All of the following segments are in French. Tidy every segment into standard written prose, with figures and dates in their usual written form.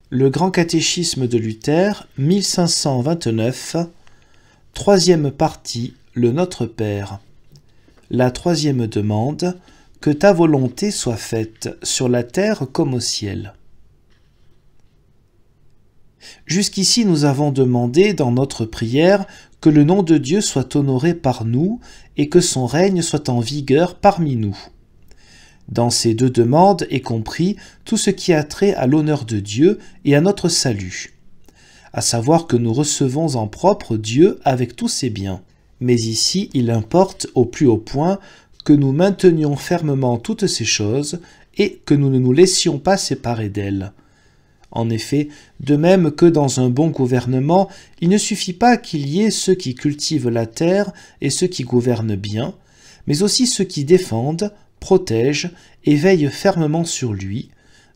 Le Grand Catéchisme de Luther, 1529, troisième partie, le Notre Père. La troisième demande, que ta volonté soit faite sur la terre comme au ciel. Jusqu'ici, nous avons demandé dans notre prière que le nom de Dieu soit honoré par nous et que son règne soit en vigueur parmi nous. Dans ces deux demandes est compris tout ce qui a trait à l'honneur de Dieu et à notre salut, à savoir que nous recevons en propre Dieu avec tous ses biens. Mais ici, il importe au plus haut point que nous maintenions fermement toutes ces choses et que nous ne nous laissions pas séparer d'elles. En effet, de même que dans un bon gouvernement, il ne suffit pas qu'il y ait ceux qui cultivent la terre et ceux qui gouvernent bien, mais aussi ceux qui défendent, protègent et veillent fermement sur lui.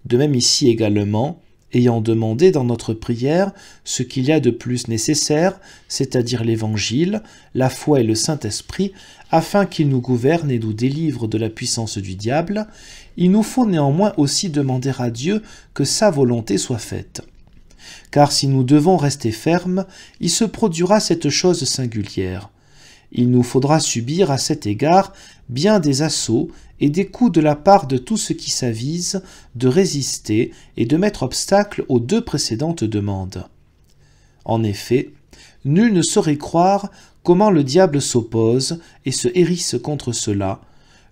De même ici également, ayant demandé dans notre prière ce qu'il y a de plus nécessaire, c'est-à-dire l'Évangile, la foi et le Saint-Esprit, afin qu'il nous gouverne et nous délivre de la puissance du diable, il nous faut néanmoins aussi demander à Dieu que sa volonté soit faite. Car si nous devons rester fermes, il se produira cette chose singulière. Il nous faudra subir à cet égard bien des assauts et des coups de la part de tous ceux qui s'avisent de résister et de mettre obstacle aux deux précédentes demandes. En effet, nul ne saurait croire comment le diable s'oppose et se hérisse contre cela,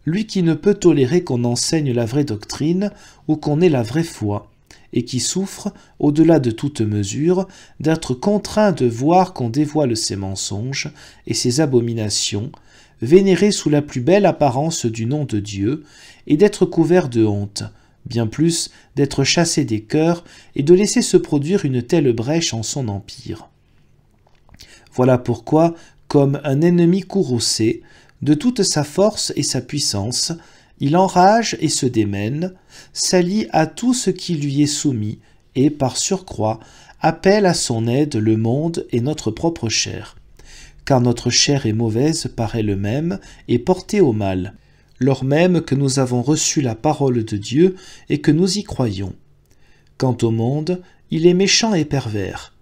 lui qui ne peut tolérer qu'on enseigne la vraie doctrine ou qu'on ait la vraie foi, et qui souffre, au-delà de toute mesure, d'être contraint de voir qu'on dévoile ses mensonges et ses abominations, vénéré sous la plus belle apparence du nom de Dieu, et d'être couvert de honte, bien plus d'être chassé des cœurs et de laisser se produire une telle brèche en son empire. Voilà pourquoi, comme un ennemi courroucé, de toute sa force et sa puissance, il enrage et se démène, s'allie à tout ce qui lui est soumis et, par surcroît, appelle à son aide le monde et notre propre chair. Car notre chair est mauvaise par elle-même et portée au mal, lors même que nous avons reçu la parole de Dieu et que nous y croyons. Quant au monde, il est méchant et pervers.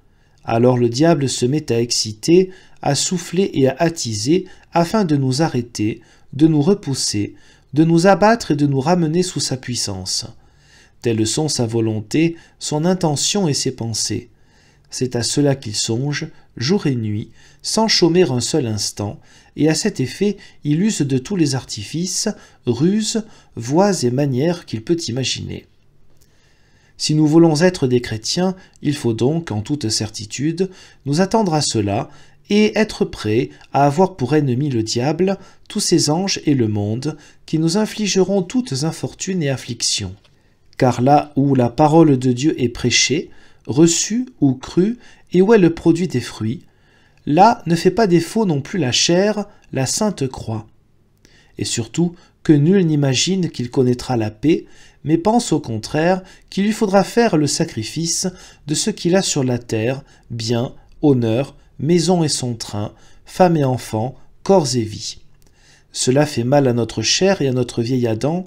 Alors le diable se met à exciter, à souffler et à attiser afin de nous arrêter, de nous repousser, de nous abattre et de nous ramener sous sa puissance. Telles sont sa volonté, son intention et ses pensées. C'est à cela qu'il songe, jour et nuit, sans chômer un seul instant, et à cet effet il use de tous les artifices, ruses, voies et manières qu'il peut imaginer. Si nous voulons être des chrétiens, il faut donc, en toute certitude, nous attendre à cela, et être prêts à avoir pour ennemi le diable, tous ses anges et le monde, qui nous infligeront toutes infortunes et afflictions. Car là où la parole de Dieu est prêchée, reçue ou crue, et où elle produit des fruits, là ne fait pas défaut non plus la chair, la sainte croix. Et surtout, que nul n'imagine qu'il connaîtra la paix, mais pense au contraire qu'il lui faudra faire le sacrifice de ce qu'il a sur la terre, biens, honneur, maison et son train, femme et enfants, corps et vie. Cela fait mal à notre chair et à notre vieil Adam,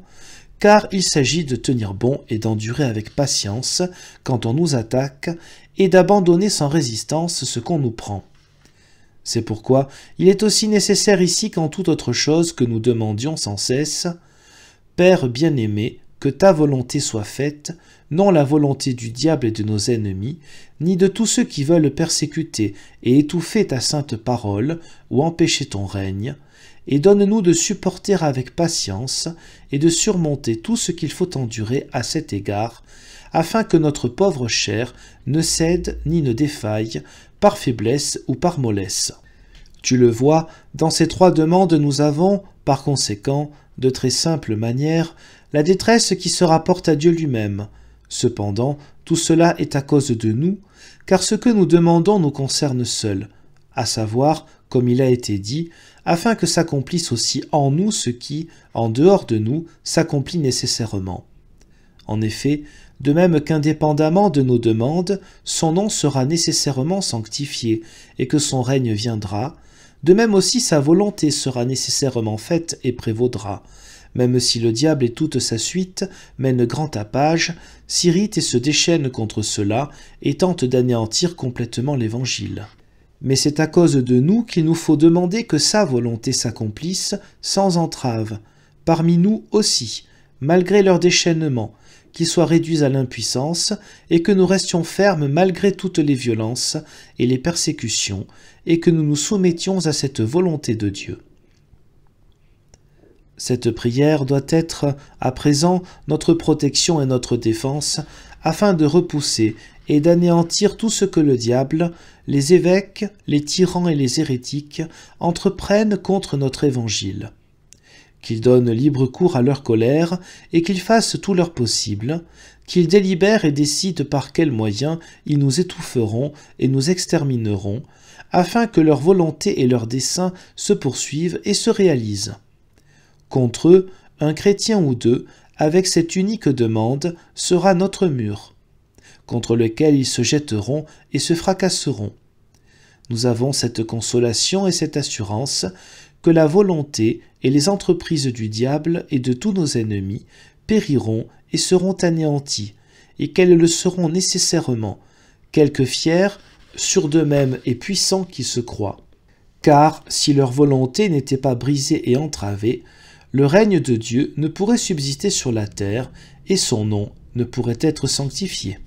car il s'agit de tenir bon et d'endurer avec patience quand on nous attaque et d'abandonner sans résistance ce qu'on nous prend. C'est pourquoi il est aussi nécessaire ici qu'en toute autre chose que nous demandions sans cesse « Père bien-aimé, que ta volonté soit faite, non la volonté du diable et de nos ennemis, ni de tous ceux qui veulent persécuter et étouffer ta sainte parole ou empêcher ton règne, et donne-nous de supporter avec patience et de surmonter tout ce qu'il faut endurer à cet égard, afin que notre pauvre chair ne cède ni ne défaille par faiblesse ou par mollesse. » Tu le vois, dans ces trois demandes nous avons, par conséquent, de très simple manière, la détresse qui se rapporte à Dieu lui-même. Cependant, tout cela est à cause de nous, car ce que nous demandons nous concerne seuls, à savoir, comme il a été dit, afin que s'accomplisse aussi en nous ce qui, en dehors de nous, s'accomplit nécessairement. En effet, de même qu'indépendamment de nos demandes, son nom sera nécessairement sanctifié et que son règne viendra, de même aussi sa volonté sera nécessairement faite et prévaudra, même si le diable et toute sa suite mènent grand tapage, s'irritent et se déchaînent contre cela et tentent d'anéantir complètement l'Évangile. Mais c'est à cause de nous qu'il nous faut demander que sa volonté s'accomplisse sans entrave, parmi nous aussi, malgré leur déchaînement, qu'ils soient réduits à l'impuissance, et que nous restions fermes malgré toutes les violences et les persécutions, et que nous nous soumettions à cette volonté de Dieu. Cette prière doit être, à présent, notre protection et notre défense, afin de repousser et d'anéantir tout ce que le diable, les évêques, les tyrans et les hérétiques entreprennent contre notre Évangile. Qu'ils donnent libre cours à leur colère et qu'ils fassent tout leur possible, qu'ils délibèrent et décident par quels moyens ils nous étoufferont et nous extermineront, afin que leur volonté et leurs desseins se poursuivent et se réalisent. Contre eux, un chrétien ou deux, avec cette unique demande, sera notre mur, contre lequel ils se jetteront et se fracasseront. Nous avons cette consolation et cette assurance que la volonté et les entreprises du diable et de tous nos ennemis périront et seront anéantis, et qu'elles le seront nécessairement, quelque fiers, sûrs d'eux-mêmes et puissants qui se croient. Car si leur volonté n'était pas brisée et entravée, le règne de Dieu ne pourrait subsister sur la terre, et son nom ne pourrait être sanctifié.